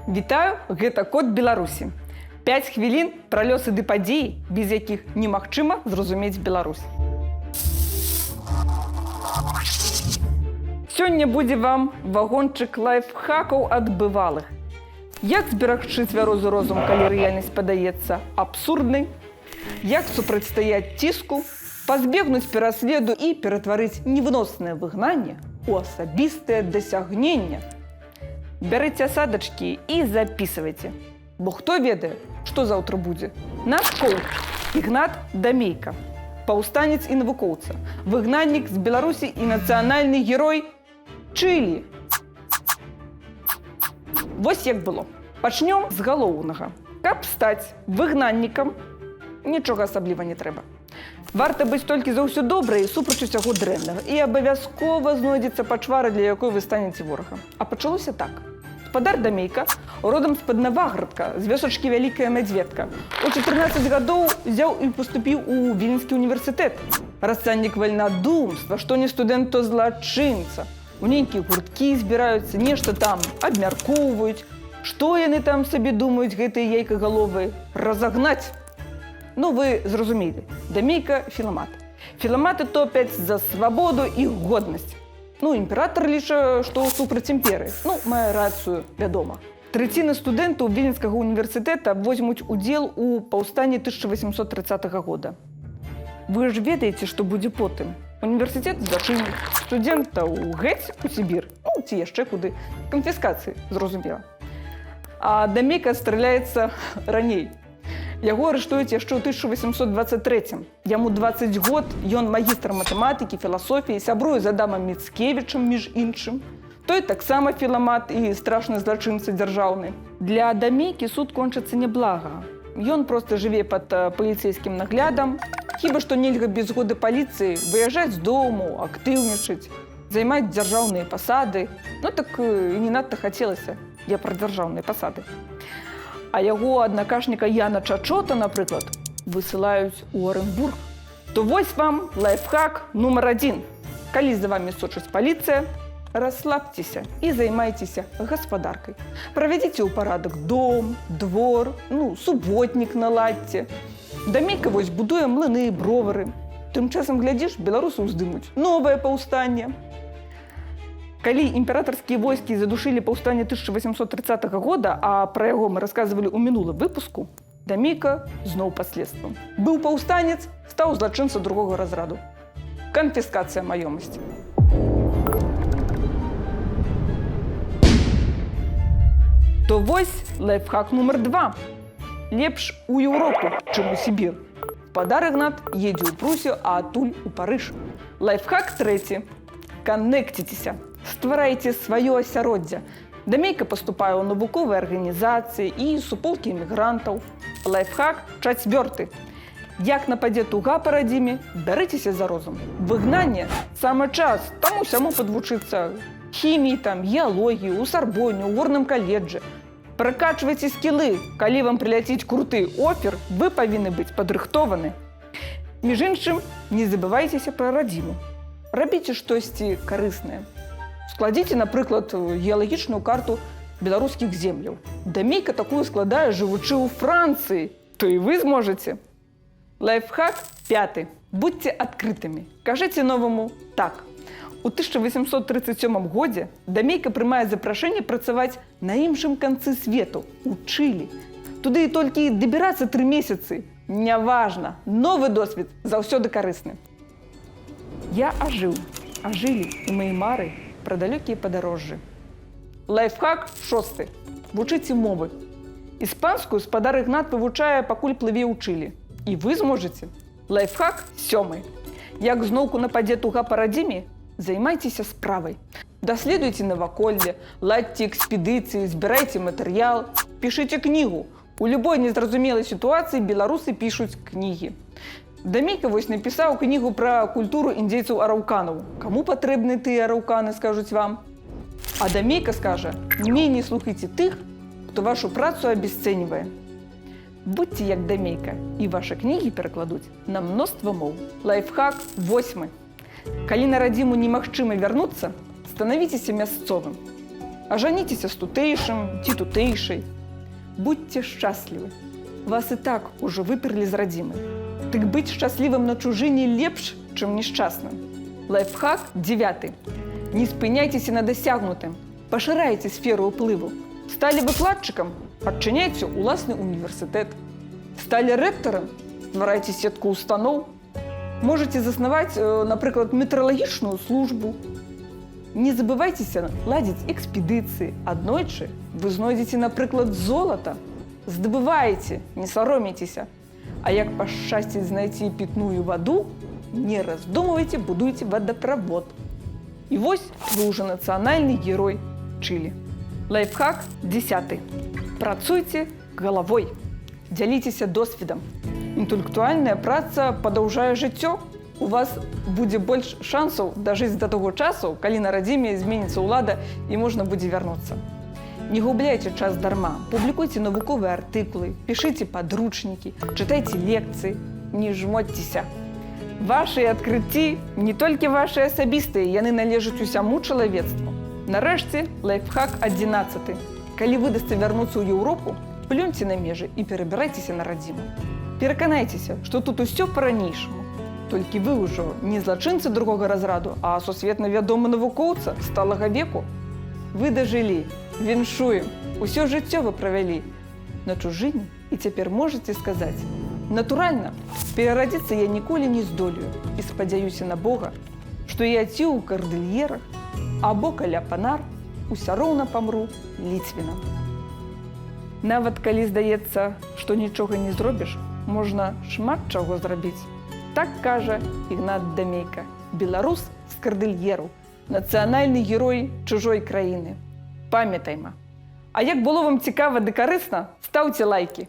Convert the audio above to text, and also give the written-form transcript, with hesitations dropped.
Вітаю, гэта Код Беларусі. 5 хвілін пра лёсы ды падзеі, без якіх немагчыма зразумець Беларусь. Сёння будзе вам вагончык лайфхакаў ад бывалых. Як зберагчы цвярозы розум, калі рэальнасць падаецца абсурднай? Як супрацьстаяць ціску, пазбегнуць пераследу і ператварыць невыноснае выгнанне у асабістае дасягненне? Бярыце асадачкі і запісвайце. Бо хто ведае, што заўтра будзе? Наш коуч Ігнат Дамейка, паўстанец і навукоўца, выгнаннік з Беларусі і нацыянальны герой Чылі. Вось як было. Пачнём з галоўнага. Каб стаць выгнаннікам, нічога асабліва не трэба. Варта быць толькі заўсёды добрай і супраць усяго дрэннага. І абавязкова знойдзецца пачвара, для якой вы станеце ворагам. А пачалося так. Гаспадар Дамейка, родам з-пад Наваградка, з вёсачкі Вялікая Мядзведка, у 14 гадоў взяў і паступіў у Віленскі універсітэт. Расцэннік вальнадумства, што не студэнт, то злачынца. У нейкія гурткі збіраюцца, нешта там абмяркоўваюць. Што яны там сабе думаюць, гэтыя яйкагаловыя? Разагнаць! Ну, вы зразумелі. Дамейка – філамат. Філаматы топяць за свабоду і годнасць. Ну, імператор ліча, што супраць імперыі. Ну, мае рацыю, вядома. Трэціна студэнтаў Віленскага універсітэта возьмуць удзел у паўстанні 1830 года. Вы ж ведаеце, што будзе потым. Універсітэт зачыніць, студэнтаў геть у Сібір, ну, ці яшчэ куды. Канфіскацыі, зразумела. А Дамейка страляецца раней. Яго арыштуюць яшчэ ў 1823. Яму 20 год, ён магістр матэматыкі, філасофіі, сябруе з Адамам Міцкевічам, між іншым. Той таксама філамат і страшны злачынца дзяржаўны. Для Дамейкі суд кончыцца няблага. Ён проста жыве пад паліцэйскім наглядам. Хіба што нельга без згоды паліцыі выязджаць з дому, актыўнічаць, займаць дзяржаўныя пасады. Ну так і не надта хацелася. Я пра дзяржаўныя пасады. А яго аднакашніка Яна Чачота, напрыклад, высылаюць у Арэнбург. То вось вам лайфхак нумар 1. Калі за вамі сочыць паліцыя, расслабцеся і займайцеся гаспадаркай. Правядзіце ў парадак дом, двор, ну, суботнік наладзьце. Дамейка вось будуе млыны і бровары. Тым часам, глядзіш, беларусы ўздымуць новае паўстанне. Калі імператарскія войскі задушылі паўстанне 1830 года, а пра яго мы расказвалі ў мінулым выпуску, Дамейка зноў пад следствам. Быў паўстанец, стаў злачынца другога разраду. Канфіскацыя маёмасці. То вось лайфхак нумар 2. Лепш у Еўропу, чым у Сібір. Гаспадар Ігнат едзе ў Прусію, а адтуль у Парыж. Лайфхак 3. Канекціцеся. Стварайце сваё асяроддзе. Дамейка паступае ў навуковыя арганізацыі і суполкі эмігрантаў. Лайфхак 4. Як нападзе туга па радзіме, бярыцеся за розум. Выгнанне – самы час, таму-сяму падвучыцца хіміі, там, геалогіі, у Сарбоне, у горным каледжы. Пракачвайце скілы. Калі вам прыляціць круты офер, вы павінны быць падрыхтованы. Між іншым, не забывайцеся пра радзіму. Рабіце штосьці карыснае. Складзіце, напрыклад, геалагічную карту беларускіх земляў. Дамейка такую складае, жывучы ў Францыі. То і вы зможаце. Лайфхак 5. Будьце адкрытымі. Кажыце новаму «так». У 1837 годзе Дамейка прымае запрашэнне працаваць на іншым канцы свету, у Чылі. Туды і толькі дабірацца 3 месяцы. Няважна, новы досвед заўсёды карысны. Я ажылі і мае мары пра далёкія падарожжы. Лайфхак 6. Вучыце мовы. Іспанскую гаспадар Ігнат вывучае, пакуль плыве ў Чылі. І вы зможаце. Лайфхак 7. Як зноўку нападзе туга па радзіме, займайцеся справай. Даследуйце наваколле, ладзьце экспедыцыі, збірайце матэрыял, пішыце кнігу. У любой незразумелай сітуацыі беларусы пішуць кнігі. Дамейка вось напісаў кнігу пра культуру індзейцаў араўканаў. Каму патрэбны тыя араўканы, скажуць вам. А Дамейка скажа, меней слухайце тых, хто вашу працу абесцэньвае. Будьце як Дамейка, і вашы кнігі перакладуць на мноства моў. Лайфхак 8. Калі на радзіму немагчыма вярнуцца, станавіцеся мясцовым. Ажаніцеся з тутэйшым ці тутэйшай. Будьце шчаслівы. Вас і так ужо выперлі з радзімы. Дык быць шчаслівым на чужыне лепш, чым нешчасным. Лайфхак 9. Не спыняйцеся на дасягнутым. Пашырайце сферу ўплыву. Сталі выкладчыкам? Адчыняйце ўласны універсітэт. Сталі рэктарам? Стварайце сетку устаноў. Можаце заснаваць, напрыклад, метэаралагічную службу. Не забывайцеся ладзіць экспедыцыі. Аднойчы вы знойдзеце, напрыклад, золата. Здабывайце, не саромейцеся. А як пашчасціць знайсці пітную ваду, не раздумывайце, будуйце вадаправод. І вось вы ўжо нацыянальны герой Чылі. Лайфхак 10. Працуйце галавой. Дзяліцеся досведам. Інтэлектуальная праца падаўжае жыццё. У вас будзе больш шансаў дажыць да таго часу, калі на радзіме зменіцца ўлада і можна будзе вярнуцца. Не губляйце час дарма, публікуйце навуковыя артыкулы, пішыце падручнікі, чытайце лекцыі, не жмотцеся. Вашы адкрыцці не толькі вашы асабістыя, яны належаць усяму чалавецтву. Нарэшце, лайфхак 11. Калі выдасца вярнуцца ў Еўропу, плюньце на межы і перабірайцеся на радзіму. Пераканайцеся, што тут усё па-ранейшаму. Толькі вы ўжо не злачынцы другога разраду, а сусветна вядомы навукоўца сталага веку. Вы дажылі, віншуем, усё жыццё вы правялі на чужыне і цяпер можаце сказаць: натуральна, перарадзіцца я ніколі не здолею і спадзяюся на Бога, што я ці ў кардыльерах або каля панар усё роўна памру ліцвінам. Нават калі здаецца, што нічога не зробіш, можна шмат чаго зрабіць. Так кажа Ігнат Дамейка, беларус з кардыльеру, нацыянальны герой чужой краіны. Памятайма. А як было вам цікава ды карысна, стаўце лайкі.